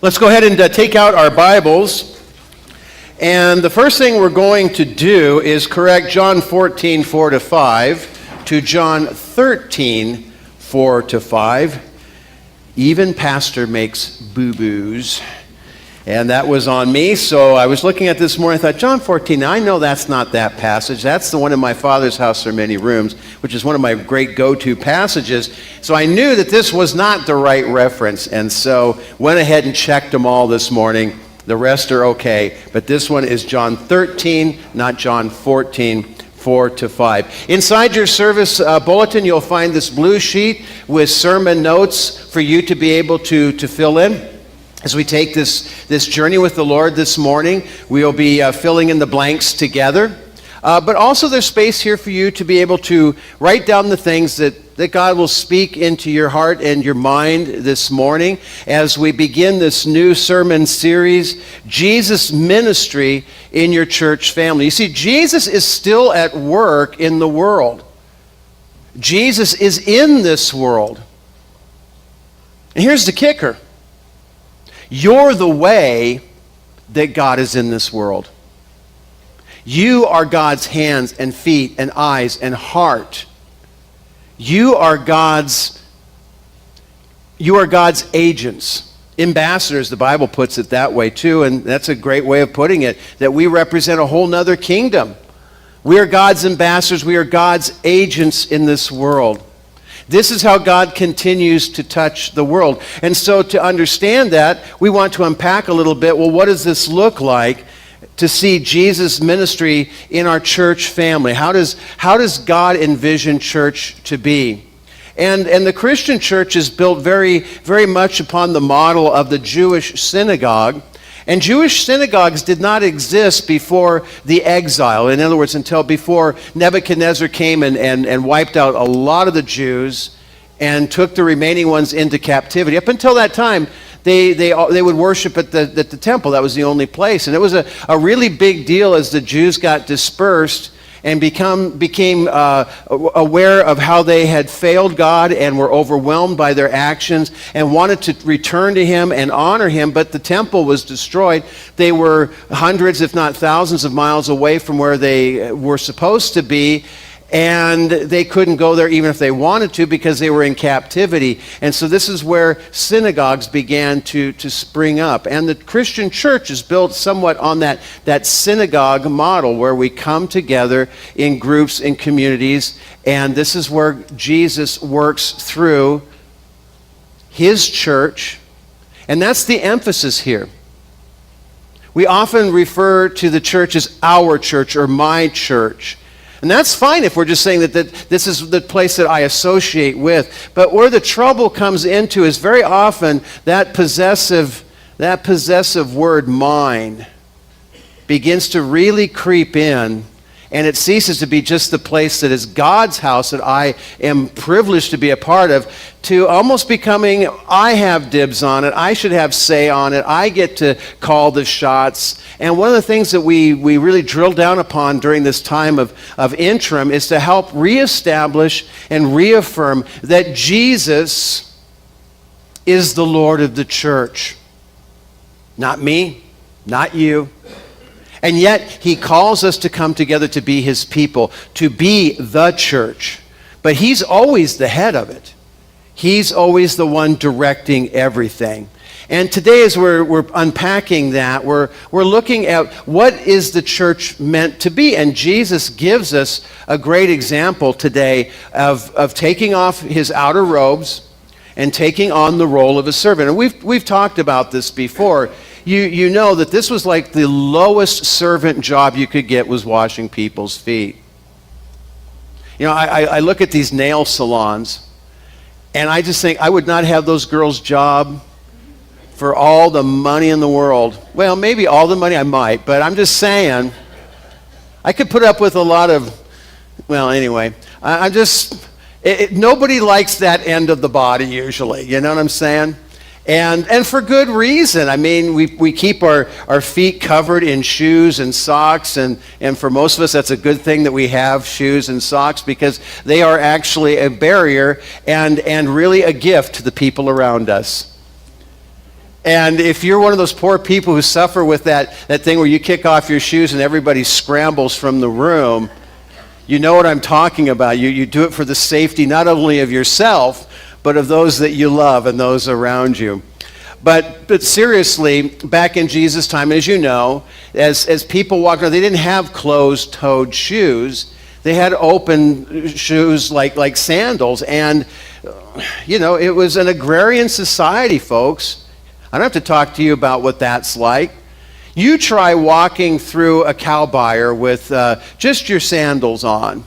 Let's go ahead and take out our Bibles. And the first thing we're going to do is correct John 14, 4-5 to John 13, 4-5. Even pastor makes boo-boos. And that was on me. So I was looking at this morning, I thought, John 14, I know that's not that passage. That's the one in my Father's house there are many rooms, which is one of my great go-to passages. So I knew that this was not the right reference. And so went ahead and checked them all this morning. The rest are okay. But this one is John 13, not John 14, 4-5. Inside your service bulletin, you'll find this blue sheet with sermon notes for you to be able to fill in. As we take this journey with the Lord this morning, we'll be filling in the blanks together. But also there's space here for you to be able to write down the things that God will speak into your heart and your mind this morning as we begin this new sermon series, Jesus' Ministry in Your Church Family. You see, Jesus is still at work in the world. Jesus is in this world. And here's the kicker. You're the way that God is in this world. You are God's hands and feet and eyes and heart. You are God's agents, ambassadors. The Bible puts it that way too, and that's a great way of putting it, that we represent a whole nother kingdom. We are God's ambassadors. We are God's agents in this world. This is how God continues to touch the world. And so to understand that, we want to unpack a little bit, well, what does this look like to see Jesus' ministry in our church family? How does God envision church to be? And the Christian church is built very, very much upon the model of the Jewish synagogue. And Jewish synagogues did not exist before the exile. In other words, until before Nebuchadnezzar came and wiped out a lot of the Jews and took the remaining ones into captivity. Up until that time, they would worship at the temple. That was the only place. And it was a really big deal as the Jews got dispersed and became aware of how they had failed God and were overwhelmed by their actions and wanted to return to Him and honor Him, but the temple was destroyed. They were hundreds, if not thousands of miles away from where they were supposed to be, and they couldn't go there even if they wanted to because they were in captivity. And so this is where synagogues began to spring up. And the Christian church is built somewhat on that synagogue model where we come together in groups, in communities, and this is where Jesus works through His church. And that's the emphasis here. We often refer to the church as our church or my church. And that's fine if we're just saying that this is the place that I associate with. But where the trouble comes into is very often that possessive word mine begins to really creep in, and it ceases to be just the place that is God's house that I am privileged to be a part of, to almost becoming, I have dibs on it, I should have say on it, I get to call the shots. And one of the things that we really drill down upon during this time of interim is to help reestablish and reaffirm that Jesus is the Lord of the church. Not me, not you. And yet, He calls us to come together to be His people, to be the church. But He's always the head of it. He's always the one directing everything. And today, as we're unpacking that, we're looking at what is the church meant to be. And Jesus gives us a great example today of taking off His outer robes and taking on the role of a servant. And we've talked about this before. You know that this was like the lowest servant job you could get was washing people's feet. You know, I look at these nail salons, and I just think I would not have those girls' job for all the money in the world. Well, maybe all the money I might, but I'm just saying, I could put up with a lot of, well, anyway, nobody likes that end of the body usually, you know what I'm saying? And for good reason. I mean, we keep our feet covered in shoes and socks, and for most of us that's a good thing that we have shoes and socks because they are actually a barrier and really a gift to the people around us. And if you're one of those poor people who suffer with that thing where you kick off your shoes and everybody scrambles from the room, you know what I'm talking about. You do it for the safety not only of yourself, but of those that you love and those around you. But seriously, back in Jesus' time, as you know, as people walked around, they didn't have closed-toed shoes. They had open shoes like sandals. And, it was an agrarian society, folks. I don't have to talk to you about what that's like. You try walking through a cow byre with just your sandals on.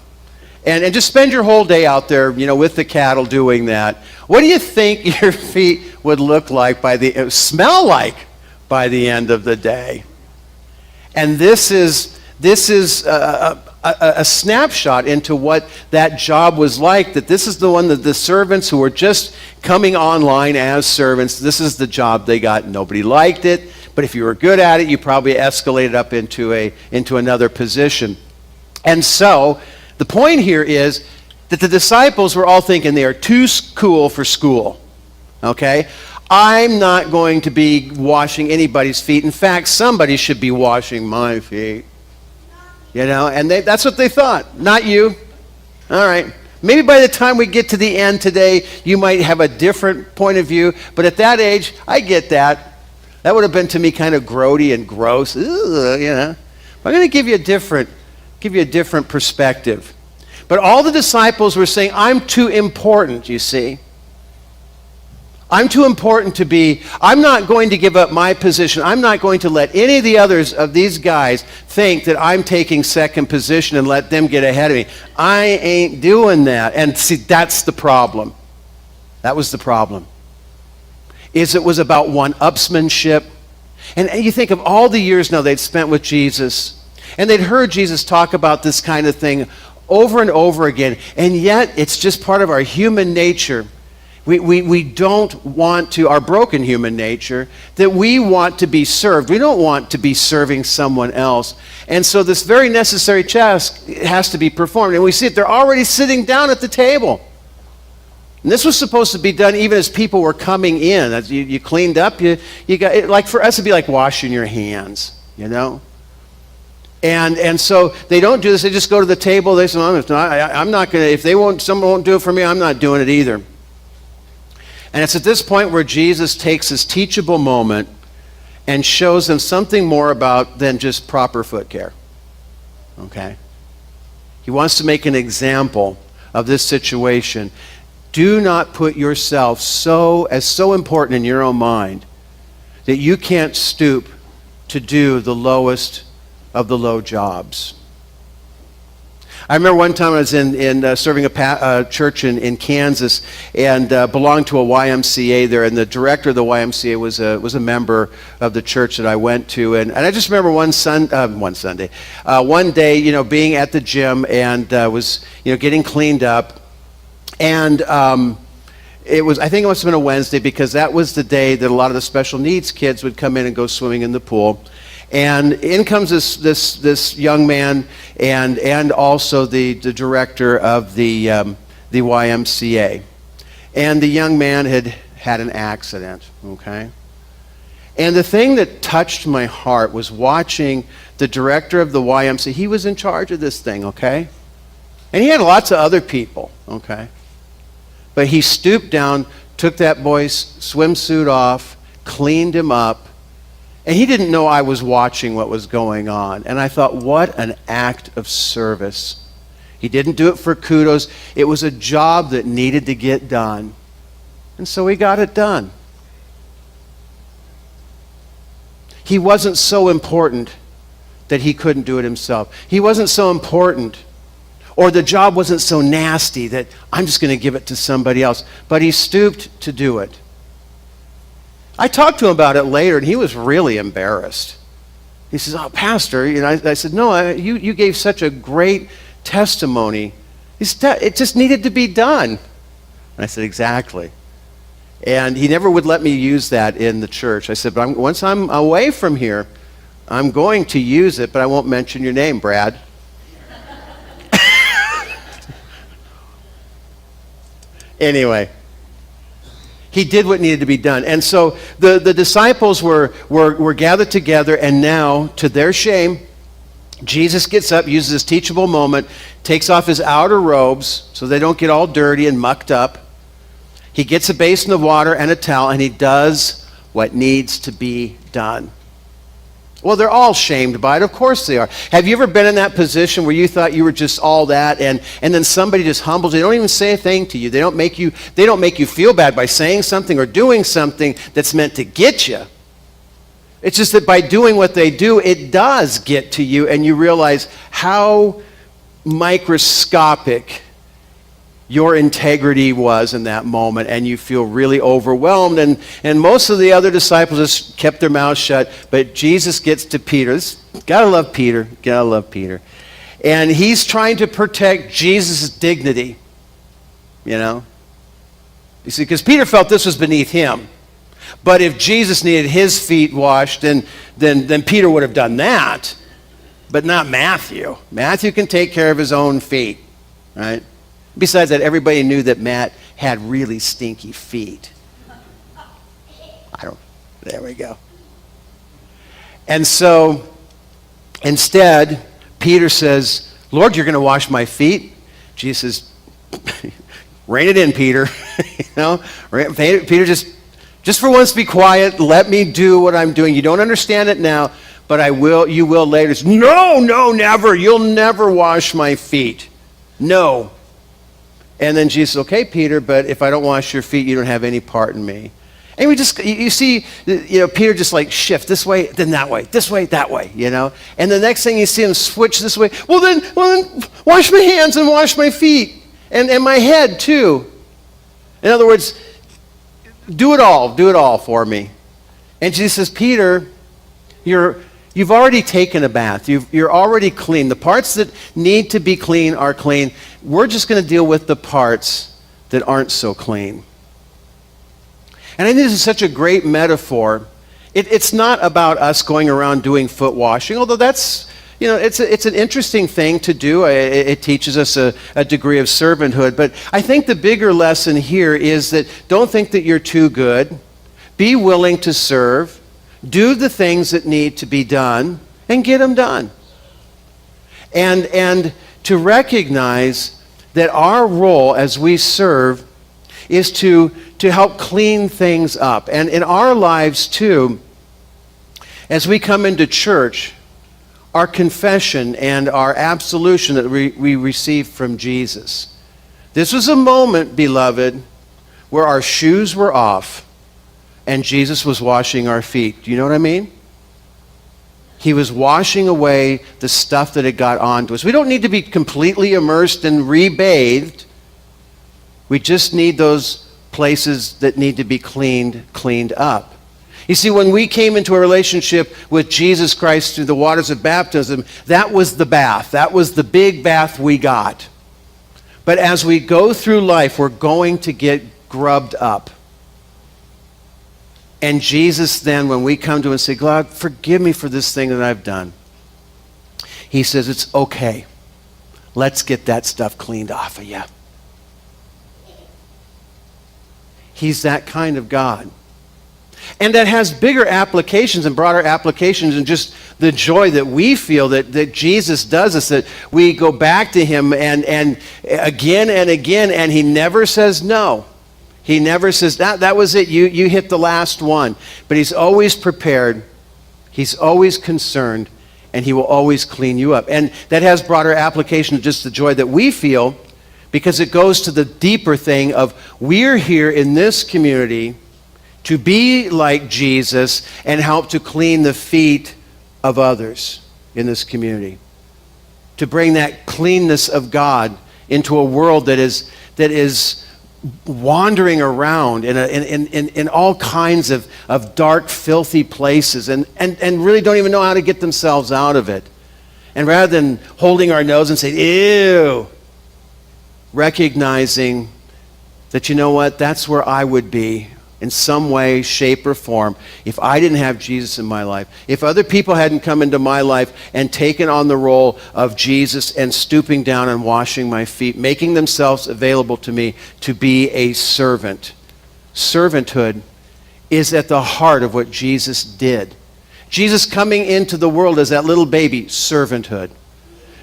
And just spend your whole day out there, with the cattle doing that. What do you think your feet would look like smell like by the end of the day? And this is a snapshot into what that job was like, that this is the one that the servants who were just coming online as servants, this is the job they got. Nobody liked it, but if you were good at it, you probably escalated up into another position. And so, the point here is that the disciples were all thinking they are too cool for school, okay? I'm not going to be washing anybody's feet. In fact, somebody should be washing my feet. And that's what they thought. Not you. All right. Maybe by the time we get to the end today, you might have a different point of view. But at that age, I get that. That would have been to me kind of grody and gross. I'm going to give you a different perspective. But all the disciples were saying, I'm too important, you see. I'm too important to I'm not going to give up my position. I'm not going to let any of the others of these guys think that I'm taking second position and let them get ahead of me. I ain't doing that. And see, that's the problem. That was the problem. It was about one-upsmanship. And you think of all the years now they'd spent with Jesus, and they'd heard Jesus talk about this kind of thing over and over again, and yet it's just part of our human nature. We don't want to, our broken human nature, that we want to be served. We don't want to be serving someone else. And so this very necessary task has to be performed. And we see it, they're already sitting down at the table. And this was supposed to be done even as people were coming in. As you cleaned up, you got it, like for us it'd be like washing your hands, And so they don't do this. They just go to the table. They say, I'm not going to, if someone won't do it for me, I'm not doing it either. And it's at this point where Jesus takes his teachable moment and shows them something more about than just proper foot care. Okay? He wants to make an example of this situation. Do not put yourself so important in your own mind that you can't stoop to do the lowest of the low jobs. I remember one time I was in serving a church in Kansas and belonged to a YMCA there, and the director of the YMCA was a member of the church that I went to, and I just remember one day, being at the gym and was getting cleaned up, and I think it must have been a Wednesday because that was the day that a lot of the special needs kids would come in and go swimming in the pool. And in comes this young man and also the director of the YMCA. And the young man had an accident, okay? And the thing that touched my heart was watching the director of the YMCA. He was in charge of this thing, okay? And he had lots of other people, okay? But he stooped down, took that boy's swimsuit off, cleaned him up, and he didn't know I was watching what was going on. And I thought, what an act of service. He didn't do it for kudos. It was a job that needed to get done. And so he got it done. He wasn't so important that he couldn't do it himself. He wasn't so important, or the job wasn't so nasty that I'm just going to give it to somebody else. But he stooped to do it. I talked to him about it later, and he was really embarrassed. He says, "Oh, Pastor," I said, "No, you gave such a great testimony. It just needed to be done." And I said, "Exactly." And he never would let me use that in the church. I said, "But once I'm away from here, I'm going to use it, but I won't mention your name, Brad." Anyway. He did what needed to be done. And so the disciples were gathered together, and now, to their shame, Jesus gets up, uses this teachable moment, takes off his outer robes so they don't get all dirty and mucked up. He gets a basin of water and a towel, and he does what needs to be done. Well, they're all shamed by it. Of course they are. Have you ever been in that position where you thought you were just all that, and then somebody just humbles you? They don't even say a thing to you. They don't make you feel bad by saying something or doing something that's meant to get you. It's just that by doing what they do, it does get to you, and you realize how microscopic your integrity was in that moment, and you feel really overwhelmed. And most of the other disciples just kept their mouths shut, but Jesus gets to Peter. Gotta love Peter. Gotta love Peter. And he's trying to protect Jesus' dignity, you know. You see, because Peter felt this was beneath him. But if Jesus needed his feet washed, then Peter would have done that, but not Matthew. Matthew can take care of his own feet, right? Besides that, everybody knew that Matt had really stinky feet. There we go. And so, instead, Peter says, Lord, you're going to wash my feet? Jesus says, rein it in, Peter. You know, Peter, just for once be quiet. Let me do what I'm doing. You don't understand it now, but you will later. Says, no, never. You'll never wash my feet. No. And then Jesus says, okay, Peter, but if I don't wash your feet, you don't have any part in me. And you see, Peter just like shift this way, then that way, this way, that way, you know. And the next thing you see him switch this way. Well then, wash my hands and wash my feet and my head too. In other words, do it all for me. And Jesus says, Peter, you've already taken a bath. You're already clean. The parts that need to be clean are clean. We're just going to deal with the parts that aren't so clean. And I think this is such a great metaphor. It's not about us going around doing foot washing, although that's, it's an interesting thing to do. It teaches us a degree of servanthood. But I think the bigger lesson here is that don't think that you're too good. Be willing to serve. Do the things that need to be done and get them done. And to recognize that our role as we serve is to help clean things up. And in our lives too, as we come into church, our confession and our absolution that we receive from Jesus. This was a moment, beloved, where our shoes were off and Jesus was washing our feet. Do you know what I mean? He was washing away the stuff that had got onto us. We don't need to be completely immersed and rebathed. We just need those places that need to be cleaned up. You see, when we came into a relationship with Jesus Christ through the waters of baptism, that was the bath. That was the big bath we got. But as we go through life, we're going to get grubbed up. And Jesus then, when we come to him and say, God, forgive me for this thing that I've done, he says, it's okay. Let's get that stuff cleaned off of you. He's that kind of God. And that has bigger applications and broader applications than just the joy that we feel that Jesus does us, that we go back to him and again and again, and he never says no. He never says, that was it, you hit the last one. But he's always prepared, he's always concerned, and he will always clean you up. And that has broader application to just the joy that we feel, because it goes to the deeper thing of we're here in this community to be like Jesus and help to clean the feet of others in this community. To bring that cleanness of God into a world that is wandering around in all kinds of dark, filthy places and really don't even know how to get themselves out of it. And rather than holding our nose and saying, ew, recognizing that, you know what, that's where I would be in some way, shape, or form if I didn't have Jesus in my life. If other people hadn't come into my life and taken on the role of Jesus and stooping down and washing my feet, making themselves available to me to be a servant servanthood is at the heart of what Jesus did. Jesus coming into the world as that little baby, servanthood.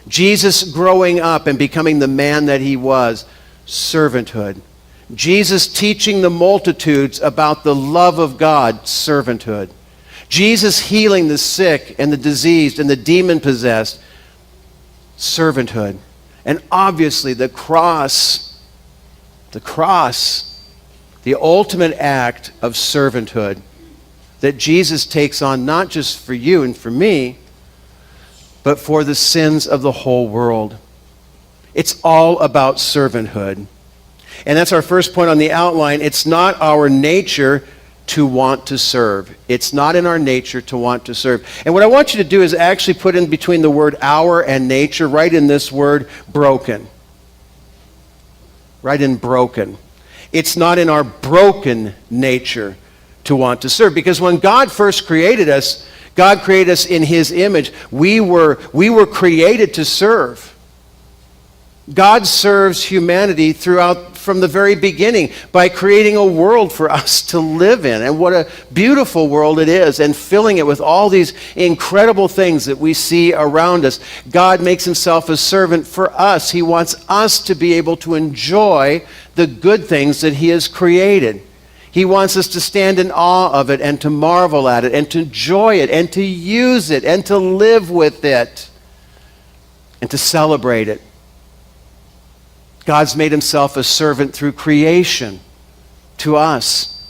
Jesus growing up and becoming the man that he was, servanthood. Jesus teaching the multitudes about the love of God, servanthood. Jesus healing the sick and the diseased and the demon-possessed, servanthood. And obviously the cross, the ultimate act of servanthood that Jesus takes on not just for you and for me, but for the sins of the whole world. It's all about servanthood. And that's our first point on the outline. It's not our nature to want to serve. It's not in our nature to want to serve. And what I want you to do is actually put in between the word our and nature, right in this word broken. Right in broken. It's not in our broken nature to want to serve. Because when God first created us, God created us in his image. We were created to serve. God serves humanity from the very beginning by creating a world for us to live in. And what a beautiful world it is, and filling it with all these incredible things that we see around us. God makes himself a servant for us. He wants us to be able to enjoy the good things that he has created. He wants us to stand in awe of it and to marvel at it and to enjoy it and to use it and to live with it and to celebrate it. God's made himself a servant through creation to us,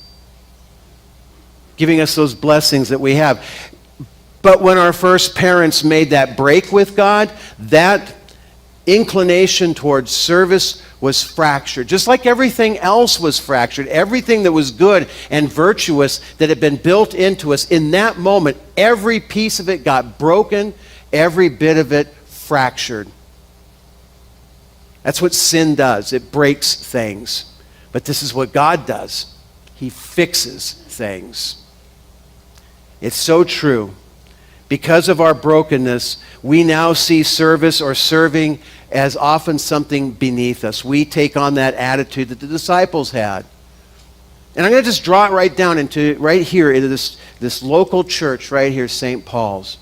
giving us those blessings that we have. But when our first parents made that break with God, that inclination towards service was fractured. Just like everything else was fractured, everything that was good and virtuous that had been built into us, in that moment, every piece of it got broken, every bit of it fractured. That's what sin does. It breaks things. But this is what God does. He fixes things. It's so true. Because of our brokenness, we now see service or serving as often something beneath us. We take on that attitude that the disciples had. And I'm going to just draw it right here into this local church right here, St. Paul's.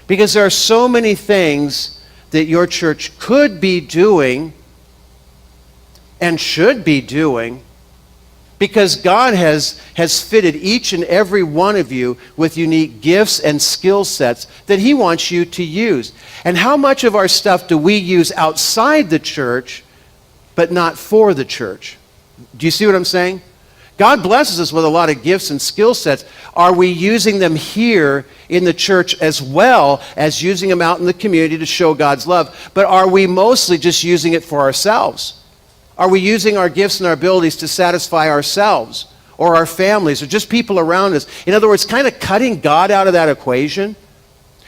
Because there are so many things that your church could be doing and should be doing, because God has fitted each and every one of you with unique gifts and skill sets that he wants you to use. And how much of our stuff do we use outside the church but not for the church? Do you see what I'm saying? God blesses us with a lot of gifts and skill sets. Are we using them here in the church as well as using them out in the community to show God's love? But are we mostly just using it for ourselves? Are we using our gifts and our abilities to satisfy ourselves or our families or just people around us? In other words, kind of cutting God out of that equation.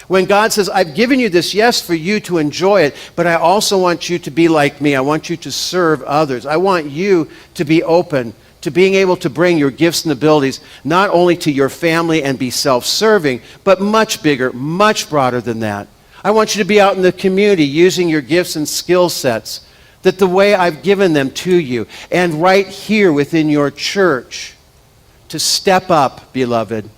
When God says, I've given you this, yes, for you to enjoy it, but I also want you to be like me. I want you to serve others. I want you to be open to being able to bring your gifts and abilities not only to your family and be self-serving, but much bigger, much broader than that. I want you to be out in the community using your gifts and skill sets that the way I've given them to you, and right here within your church, to step up, beloved,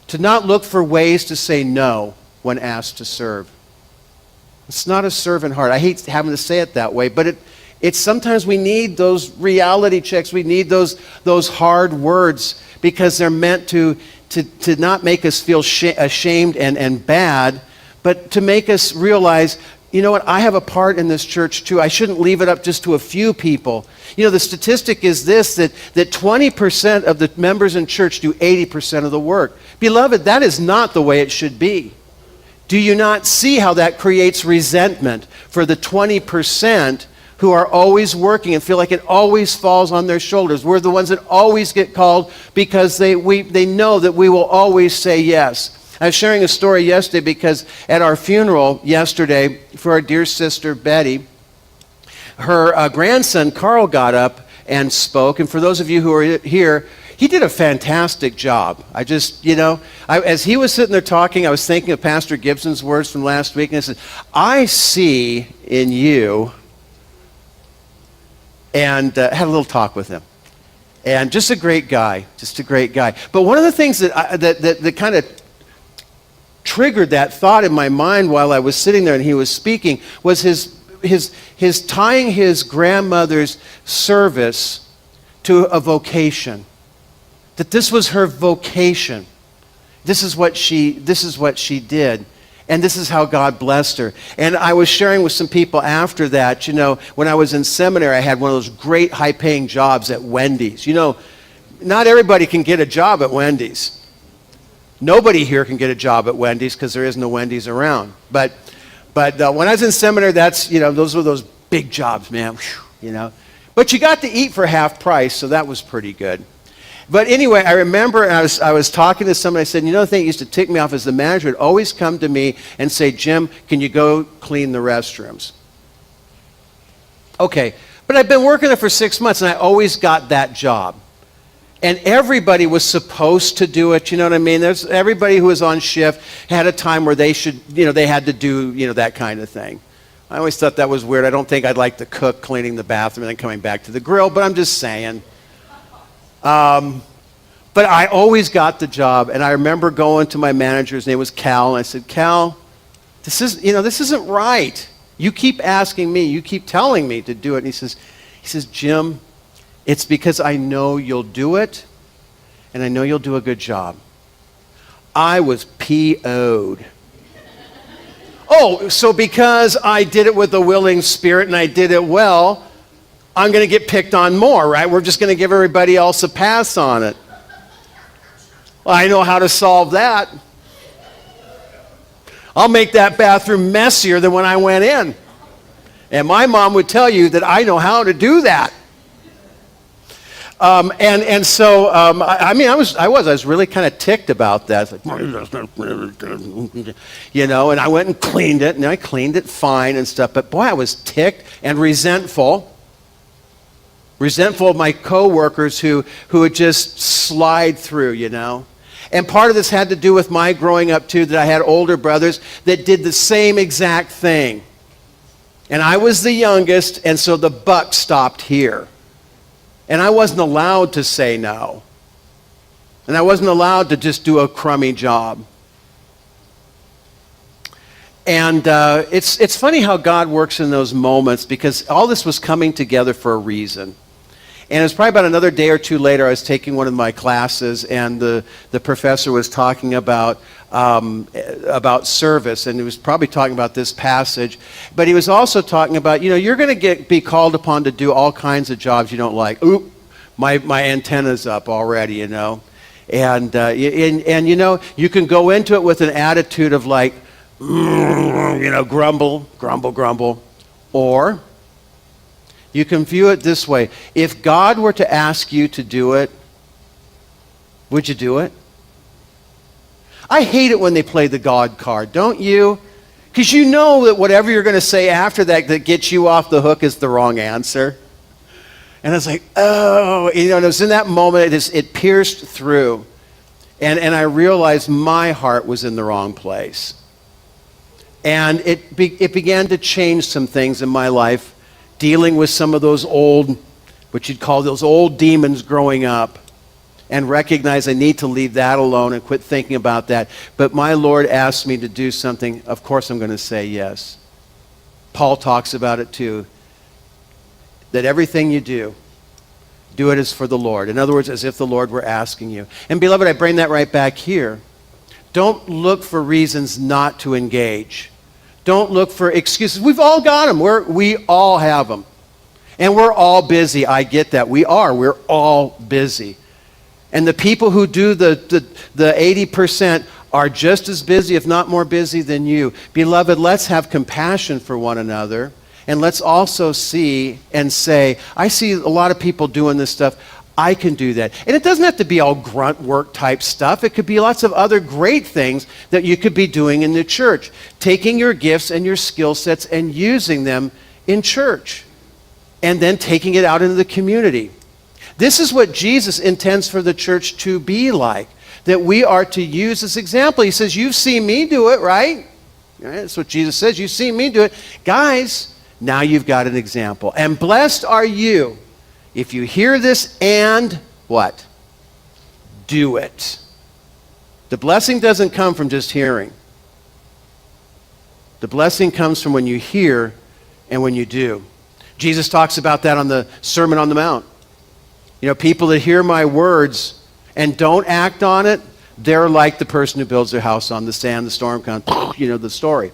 to not look for ways to say no when asked to serve. It's not a servant heart. I hate having to say it that way, but it's sometimes we need those reality checks. We need those hard words because they're meant to not make us feel ashamed and bad, but to make us realize, you know what, I have a part in this church too. I shouldn't leave it up just to a few people. You know, the statistic is this, that 20% of the members in church do 80% of the work. Beloved, that is not the way it should be. Do you not see how that creates resentment for the 20% who are always working and feel like it always falls on their shoulders? We're the ones that always get called because they know that we will always say yes. I was sharing a story yesterday because at our funeral yesterday for our dear sister Betty, her grandson Carl got up and spoke. And for those of you who are here, he did a fantastic job. As he was sitting there talking, I was thinking of Pastor Gibson's words from last week, and I said, I see in you, and had a little talk with him. And just a great guy, just a great guy. But one of the things that kind of triggered that thought in my mind while I was sitting there and he was speaking was his tying his grandmother's service to a vocation. That this was her vocation. This is what she did. And this is how God blessed her. And I was sharing with some people after that, when I was in seminary, I had one of those great high-paying jobs at Wendy's. Not everybody can get a job at Wendy's. Nobody here can get a job at Wendy's because there is no Wendy's around. But when I was in seminary, those were those big jobs, man. But you got to eat for half price, so that was pretty good. But anyway, I remember I was talking to somebody. I said, the thing that used to tick me off is the manager would always come to me and say, Jim, can you go clean the restrooms? Okay, but I've been working there for 6 months, and I always got that job. And everybody was supposed to do it, you know what I mean? Everybody who was on shift had a time where they should, they had to do, that kind of thing. I always thought that was weird. I don't think I'd like the cook cleaning the bathroom and then coming back to the grill, but I'm just saying. But I always got the job, and I remember going to my manager. His name was Cal, and I said, Cal, this isn't right. You keep asking me, you keep telling me to do it. And he says, Jim, it's because I know you'll do it, and I know you'll do a good job. I was PO'd. Oh, so because I did it with a willing spirit and I did it well, I'm going to get picked on more, right? We're just going to give everybody else a pass on it. Well, I know how to solve that. I'll make that bathroom messier than when I went in. And my mom would tell you that I know how to do that. I was really kind of ticked about that. It's like, and I went and cleaned it, and I cleaned it fine and stuff. But boy, I was ticked and resentful of my coworkers who would just slide through, And part of this had to do with my growing up too, that I had older brothers that did the same exact thing. And I was the youngest, and so the buck stopped here. And I wasn't allowed to say no. And I wasn't allowed to just do a crummy job. And it's funny how God works in those moments, because all this was coming together for a reason. And it was probably about another day or two later, I was taking one of my classes, and the professor was talking about service, and he was probably talking about this passage, but he was also talking about, you're going to be called upon to do all kinds of jobs you don't like. Oop, my antenna's up already, And you can go into it with an attitude of like, grumble, or you can view it this way. If God were to ask you to do it, would you do it? I hate it when they play the God card, don't you? Because you know that whatever you're going to say after that gets you off the hook is the wrong answer. And it's like, oh, it was in that moment, it pierced through. And I realized my heart was in the wrong place. And it began to change some things in my life, dealing with some of those old, what you'd call those old demons growing up, and recognize I need to leave that alone and quit thinking about that. But my Lord asked me to do something. Of course I'm going to say yes. Paul talks about it too, that everything you do it as for the Lord. In other words, as if the Lord were asking you. And beloved, I bring that right back here. Don't look for reasons not to engage. Don't look for excuses. We've all got them. We all have them. And we're all busy. I get that. We're all busy. And the people who do the 80% are just as busy, if not more busy than you. Beloved, let's have compassion for one another. And let's also see and say, I see a lot of people doing this stuff. I can do that. And it doesn't have to be all grunt work type stuff. It could be lots of other great things that you could be doing in the church. Taking your gifts and your skill sets and using them in church. And then taking it out into the community. This is what Jesus intends for the church to be like. That we are to use this example. He says, you've seen me do it, right? That's what Jesus says. You've seen me do it. Guys, now you've got an example. And blessed are you if you hear this and what? Do it. The blessing doesn't come from just hearing. The blessing comes from when you hear and when you do. Jesus talks about that on the Sermon on the Mount. You know, people that hear my words and don't act on it, they're like the person who builds their house on the sand, the storm comes, you know the story.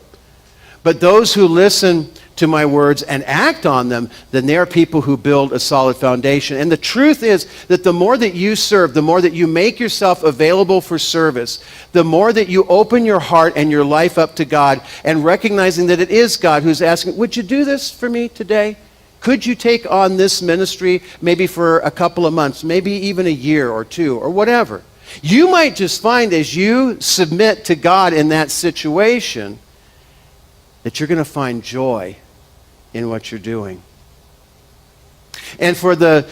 But those who listen to my words and act on them, then they are people who build a solid foundation. And the truth is that the more that you serve, the more that you make yourself available for service, the more that you open your heart and your life up to God and recognizing that it is God who's asking, would you do this for me today? Could you take on this ministry maybe for a couple of months, maybe even a year or two or whatever? You might just find as you submit to God in that situation that you're going to find joy in what you're doing. And for the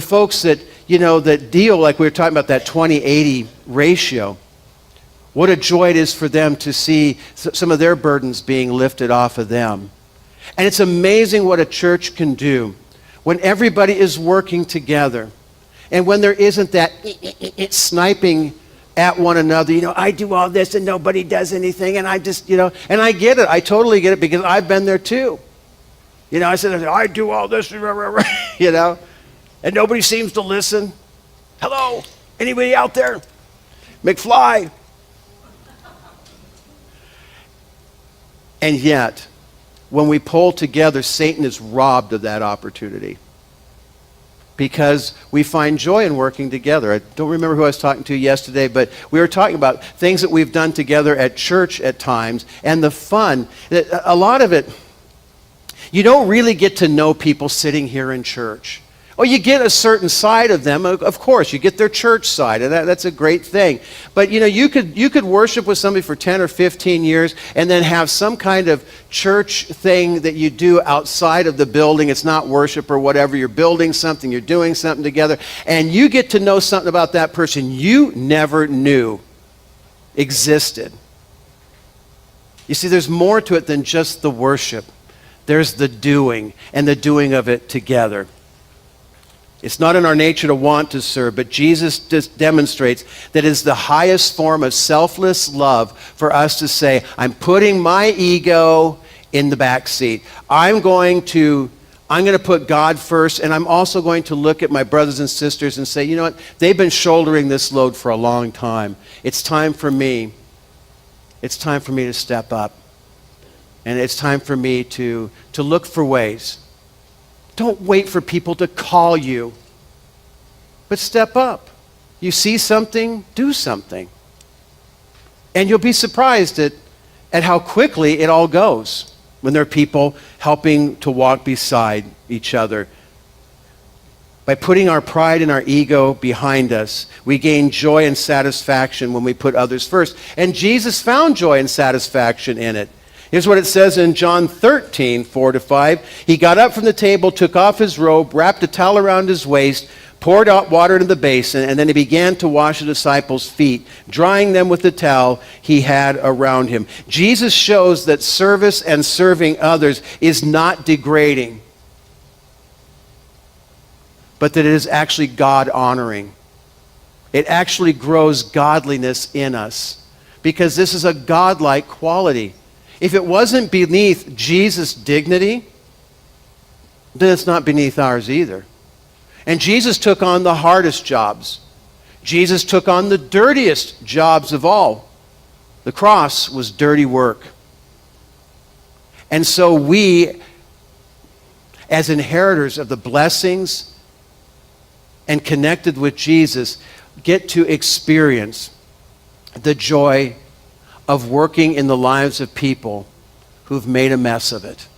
folks that, you know, that deal, like we were talking about that 20-80 ratio, what a joy it is for them to see some of their burdens being lifted off of them. And it's amazing what a church can do when everybody is working together and when there isn't that sniping at one another. You know, I do all this and nobody does anything, and I just, you know, and I get it. I totally get it because I've been there too. You know, I said, I do all this, you know, and nobody seems to listen. Hello, anybody out there? McFly. And yet, when we pull together, Satan is robbed of that opportunity because we find joy in working together. I don't remember who I was talking to yesterday, but we were talking about things that we've done together at church at times and the fun. A lot of it, you don't really get to know people sitting here in church. Oh, you get a certain side of them, of course. You get their church side, and that's a great thing. But, you know, you could worship with somebody for 10 or 15 years and then have some kind of church thing that you do outside of the building. It's not worship or whatever. You're building something. You're doing something together. And you get to know something about that person you never knew existed. You see, there's more to it than just the worship. There's the doing, and the doing of it together. It's not in our nature to want to serve, but Jesus just demonstrates that it's the highest form of selfless love for us to say, I'm putting my ego in the back seat. I'm going to put God first, and I'm also going to look at my brothers and sisters and say, you know what? They've been shouldering this load for a long time. It's time for me. It's time for me to step up. And it's time for me to look for ways. Don't wait for people to call you, but step up. You see something, do something. And you'll be surprised at how quickly it all goes when there are people helping to walk beside each other. By putting our pride and our ego behind us, we gain joy and satisfaction when we put others first. And Jesus found joy and satisfaction in it. Here's what it says in John 13, 4-5. He got up from the table, took off his robe, wrapped a towel around his waist, poured out water into the basin, and then he began to wash the disciples' feet, drying them with the towel he had around him. Jesus shows that service and serving others is not degrading, but that it is actually God-honoring. It actually grows godliness in us because this is a godlike quality. If it wasn't beneath Jesus' dignity, then it's not beneath ours either. And Jesus took on the hardest jobs. Jesus took on the dirtiest jobs of all. The cross was dirty work. And so we, as inheritors of the blessings and connected with Jesus, get to experience the joy of working in the lives of people who've made a mess of it.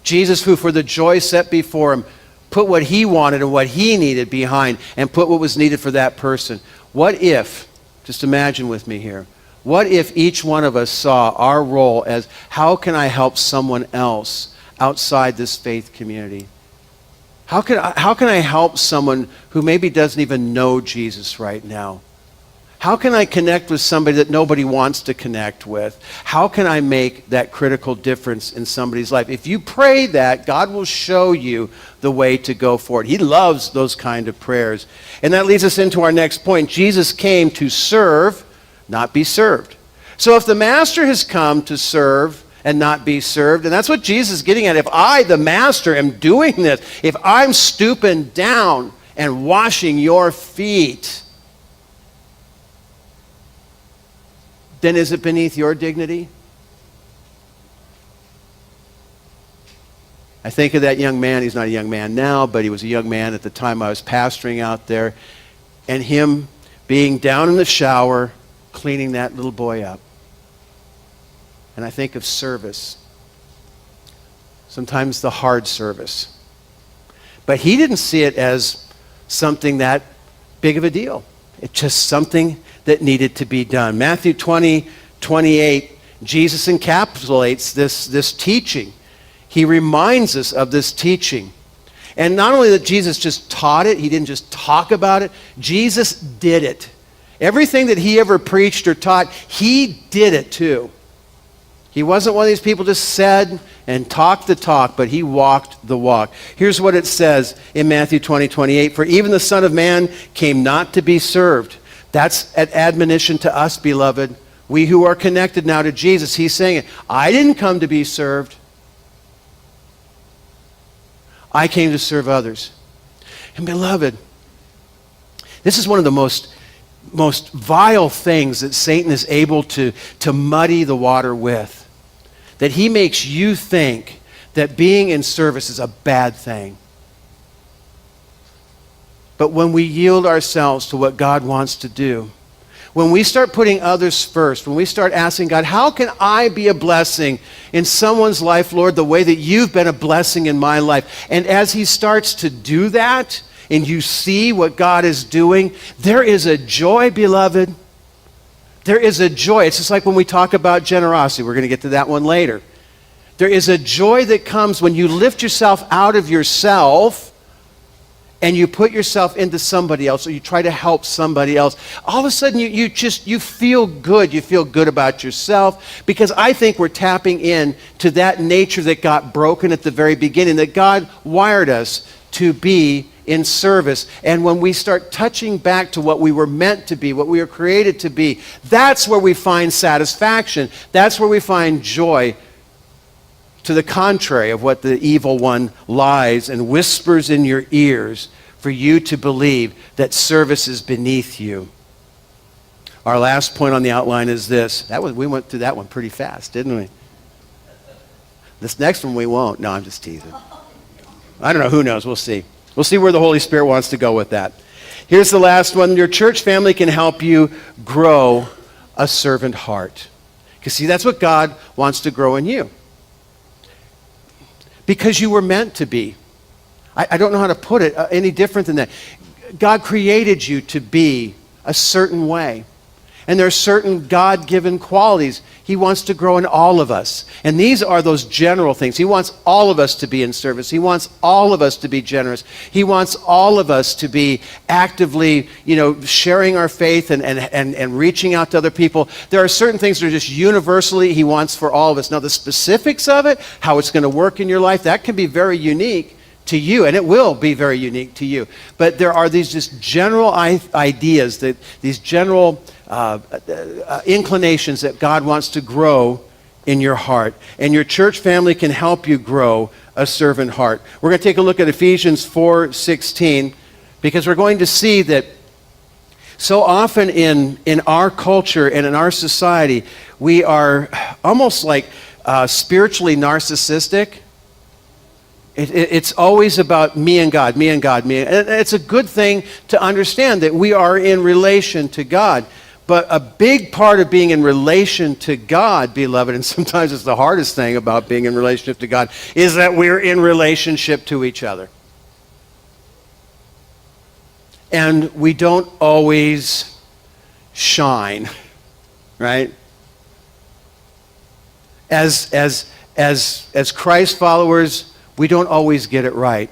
Jesus, who for the joy set before him, put what he wanted and what he needed behind and put what was needed for that person. What if, just imagine with me here, what if each one of us saw our role as, how can I help someone else outside this faith community? How can I help someone who maybe doesn't even know Jesus right now? How can I connect with somebody that nobody wants to connect with? How can I make that critical difference in somebody's life? If you pray that, God will show you the way to go forward. He loves those kind of prayers. And that leads us into our next point. Jesus came to serve, not be served. So if the master has come to serve and not be served, and that's what Jesus is getting at. If I, the master, am doing this, if I'm stooping down and washing your feet, then is it beneath your dignity? I think of that young man. He's not a young man now, but he was a young man at the time I was pastoring out there. And him being down in the shower, cleaning that little boy up. And I think of service. Sometimes the hard service. But he didn't see it as something that big of a deal. It's just something that needed to be done. Matthew 20:28, Jesus encapsulates this teaching. He reminds us of this teaching. And not only that Jesus just taught it, he didn't just talk about it, Jesus did it. Everything that he ever preached or taught, he did it too. He wasn't one of these people just said and talked the talk, but he walked the walk. Here's what it says in Matthew 20:28, for even the Son of Man came not to be served. That's an admonition to us, beloved. We who are connected now to Jesus, he's saying it. I didn't come to be served. I came to serve others. And beloved, this is one of the most vile things that Satan is able to muddy the water with. That he makes you think that being in service is a bad thing. But when we yield ourselves to what God wants to do, when we start putting others first, when we start asking God, how can I be a blessing in someone's life, Lord, the way that you've been a blessing in my life? And as he starts to do that, and you see what God is doing, there is a joy, beloved. There is a joy. It's just like when we talk about generosity. We're going to get to that one later. There is a joy that comes when you lift yourself out of yourself and you put yourself into somebody else, or you try to help somebody else. All of a sudden, you feel good. You feel good about yourself, because I think we're tapping in to that nature that got broken at the very beginning, that God wired us to be in service. And when we start touching back to what we were meant to be, what we were created to be, that's where we find satisfaction. That's where we find joy. To the contrary of what the evil one lies and whispers in your ears for you to believe that service is beneath you. Our last point on the outline is this. We went through that one pretty fast, didn't we? This next one we won't. No, I'm just teasing. I don't know. Who knows? We'll see. We'll see where the Holy Spirit wants to go with that. Here's the last one. Your church family can help you grow a servant heart. Because see, that's what God wants to grow in you. Because you were meant to be. I don't know how to put it any different than that. God created you to be a certain way. And there are certain God-given qualities he wants to grow in all of us. And these are those general things. He wants all of us to be in service. He wants all of us to be generous. He wants all of us to be actively, sharing our faith and reaching out to other people. There are certain things that are just universally he wants for all of us. Now, the specifics of it, how it's going to work in your life, that can be very unique to you, and it will be very unique to you. But there are these just general ideas, these general inclinations that God wants to grow in your heart. And your church family can help you grow a servant heart. We're going to take a look at Ephesians 4:16, because we're going to see that so often in our culture and in our society, we are almost like spiritually narcissistic. It's always about me and God, me and God, me. And it's a good thing to understand that we are in relation to God. But a big part of being in relation to God, beloved, and sometimes it's the hardest thing about being in relationship to God, is that we're in relationship to each other. And we don't always shine, right? As Christ followers, we don't always get it right.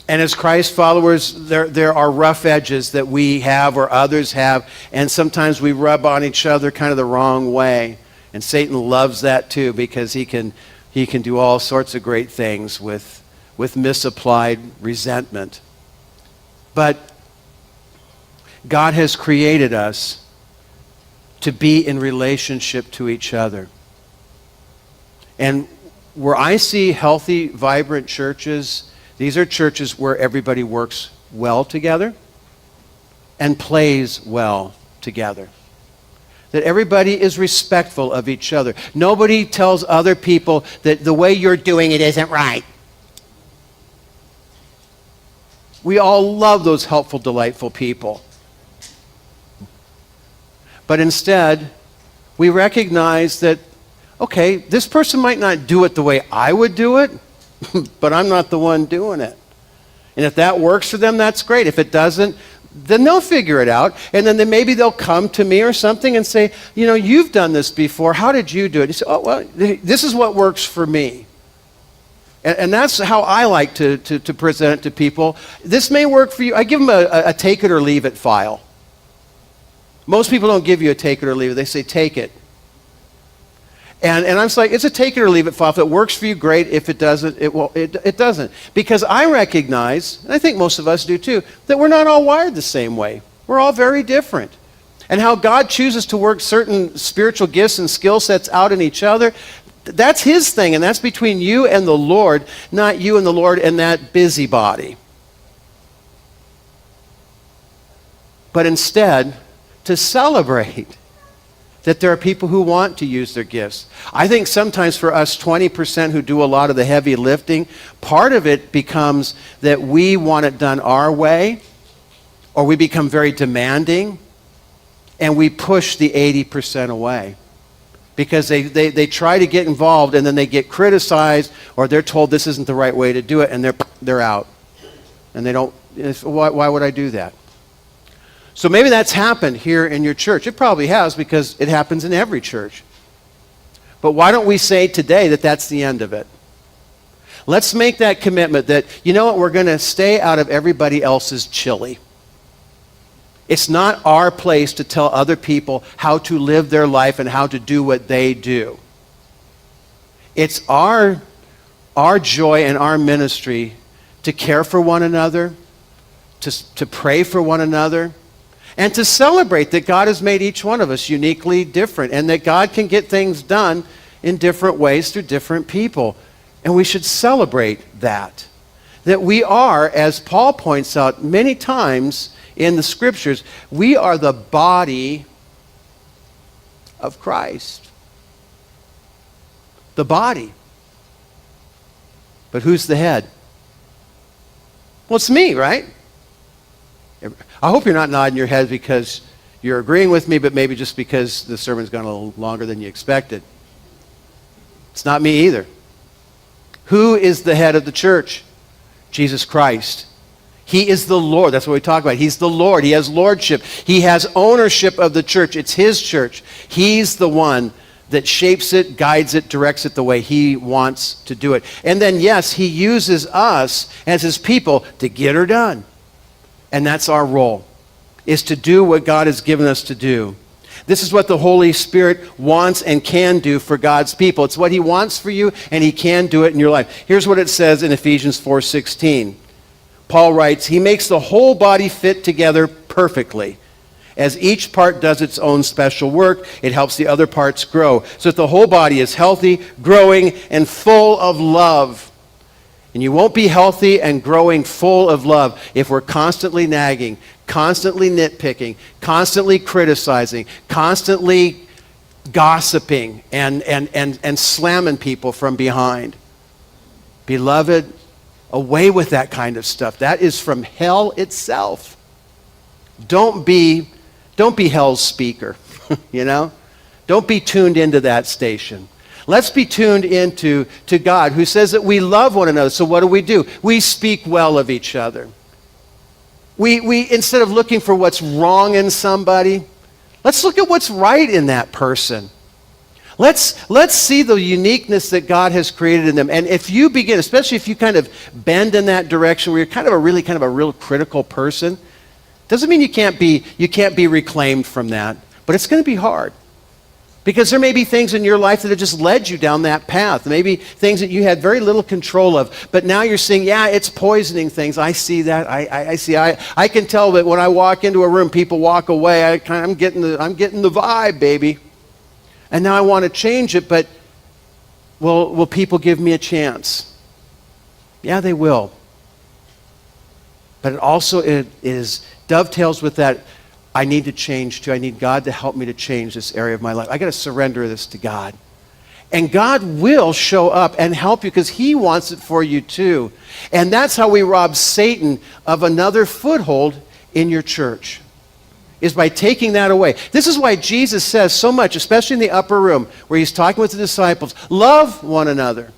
And as Christ followers, there are rough edges that we have or others have, and sometimes we rub on each other kind of the wrong way. And Satan loves that too, because he can do all sorts of great things with misapplied resentment. But God has created us to be in relationship to each other. And where I see healthy, vibrant churches, these are churches where everybody works well together and plays well together. That everybody is respectful of each other. Nobody tells other people that the way you're doing it isn't right. We all love those helpful, delightful people. But instead, we recognize that, okay, this person might not do it the way I would do it, but I'm not the one doing it. And if that works for them, that's great. If it doesn't, then they'll figure it out. And then maybe they'll come to me or something and say, you've done this before. How did you do it? You say, oh, well, this is what works for me. And that's how I like to present it to people. This may work for you. I give them a take it or leave it file. Most people don't give you a take it or leave it. They say, take it. And I'm just like, it's a take it or leave it file. If it works for you, great. If it doesn't, it doesn't. Because I recognize, and I think most of us do too, that we're not all wired the same way. We're all very different. And how God chooses to work certain spiritual gifts and skill sets out in each other, that's his thing, and that's between you and the Lord, not you and the Lord and that busybody. But instead, to celebrate that there are people who want to use their gifts. I think sometimes for us 20% who do a lot of the heavy lifting, part of it becomes that we want it done our way, or we become very demanding, and we push the 80% away. Because they try to get involved, and then they get criticized, or they're told this isn't the right way to do it, and they're out. And they don't, why would I do that? So maybe that's happened here in your church. It probably has, because it happens in every church. But why don't we say today that that's the end of it? Let's make that commitment that, you know what, we're going to stay out of everybody else's chili. It's not our place to tell other people how to live their life and how to do what they do. It's our joy and our ministry to care for one another, to pray for one another, and to celebrate that God has made each one of us uniquely different, and that God can get things done in different ways through different people. And we should celebrate that. That we are, as Paul points out many times in the scriptures, we are the body of Christ. The body. But who's the head? Well, it's me, right? I hope you're not nodding your head because you're agreeing with me, but maybe just because the sermon's gone a little longer than you expected. It's not me either. Who is the head of the church? Jesus Christ. He is the Lord. That's what we talk about. He's the Lord. He has lordship. He has ownership of the church. It's his church. He's the one that shapes it, guides it, directs it the way he wants to do it. And then, yes, he uses us as his people to get her done. And that's our role, is to do what God has given us to do. This is what the Holy Spirit wants and can do for God's people. It's what he wants for you, and he can do it in your life. Here's what it says in Ephesians 4:16. Paul writes, he makes the whole body fit together perfectly. As each part does its own special work, it helps the other parts grow, so that the whole body is healthy, growing, and full of love. And you won't be healthy and growing full of love if we're constantly nagging, constantly nitpicking, constantly criticizing, constantly gossiping, and slamming people from behind. Beloved, away with that kind of stuff. That is from hell itself. Don't be hell's speaker, you know? Don't be tuned into that station. Let's be tuned into God, who says that we love one another. So what do? We speak well of each other. We instead of looking for what's wrong in somebody, let's look at what's right in that person. Let's see the uniqueness that God has created in them. And if you begin, especially if you kind of bend in that direction where you're kind of a real critical person, doesn't mean you can't be reclaimed from that. But it's going to be hard. Because there may be things in your life that have just led you down that path. Maybe things that you had very little control of. But now you're seeing, yeah, it's poisoning things. I see that. I can tell that when I walk into a room, people walk away. I'm getting the vibe, baby. And now I want to change it, but will people give me a chance? Yeah, they will. But it also dovetails with that. I need to change too. I need God to help me to change this area of my life. I got to surrender this to God. And God will show up and help you because he wants it for you too. And that's how we rob Satan of another foothold in your church, is by taking that away. This is why Jesus says so much, especially in the upper room where he's talking with the disciples, love one another.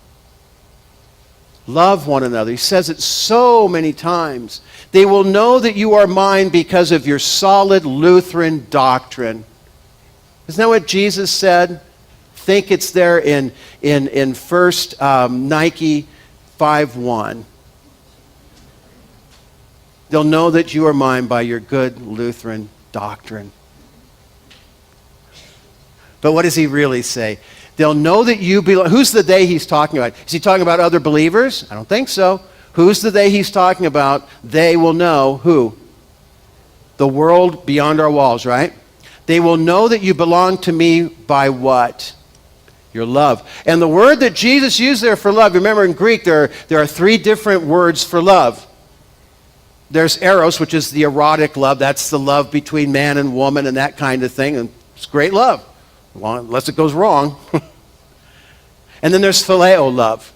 Love one another. He says it so many times. They will know that you are mine because of your solid Lutheran doctrine. Isn't that what Jesus said? I think it's there in 1 Nike 5:1. They'll know that you are mine by your good Lutheran doctrine. But what does he really say? They'll know that you belong. Who's the they he's talking about? Is he talking about other believers? I don't think so. Who's the they he's talking about? They will know who? The world beyond our walls, right? They will know that you belong to me by what? Your love. And the word that Jesus used there for love, remember in Greek there are three different words for love. There's eros, which is the erotic love. That's the love between man and woman and that kind of thing. And it's great love, unless it goes wrong. And then there's phileo love,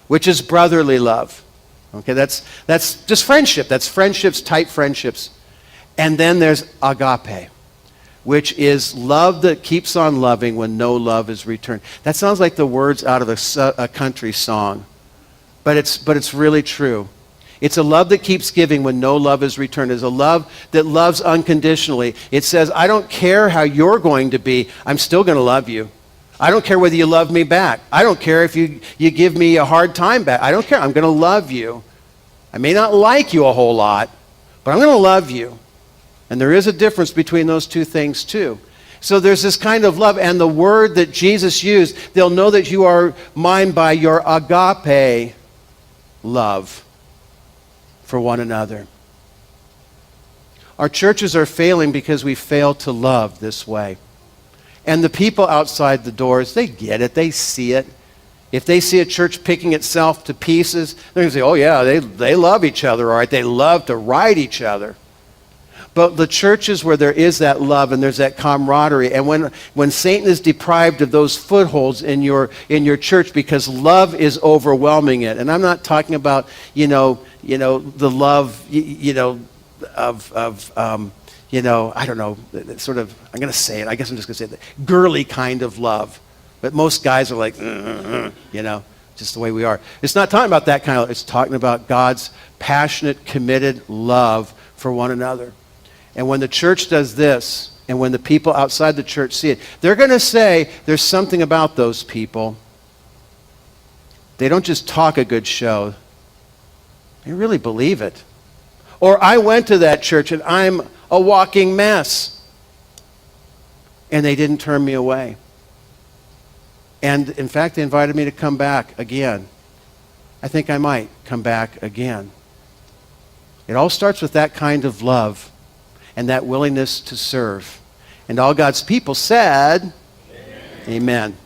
which is brotherly love. Okay, that's just friendship. That's friendships, tight friendships. And then there's agape, which is love that keeps on loving when no love is returned. That sounds like the words out of a country song, but it's really true. It's a love that keeps giving when no love is returned. It's a love that loves unconditionally. It says, I don't care how you're going to be, I'm still going to love you. I don't care whether you love me back. I don't care if you give me a hard time back. I don't care. I'm going to love you. I may not like you a whole lot, but I'm going to love you. And there is a difference between those two things too. So there's this kind of love, and the word that Jesus used, they'll know that you are mine by your agape love for one another. Our churches are failing because we fail to love this way. And the people outside the doors, they get it, they see it. If they see a church picking itself to pieces, they're going to say, oh yeah, they love each other, all right? They love to ride each other. But the churches where there is that love and there's that camaraderie, and when Satan is deprived of those footholds in your church because love is overwhelming it, and I'm not talking about the love of I don't know, sort of, I'm going to say it, I guess I'm just going to say it, girly kind of love. But most guys are like, just the way we are. It's not talking about that kind of love. It's talking about God's passionate, committed love for one another. And when the church does this, and when the people outside the church see it, they're going to say there's something about those people. They don't just talk a good show. They really believe it. Or I went to that church and I'm a walking mess. And they didn't turn me away. And in fact, they invited me to come back again. I think I might come back again. It all starts with that kind of love and that willingness to serve. And all God's people said, Amen. Amen.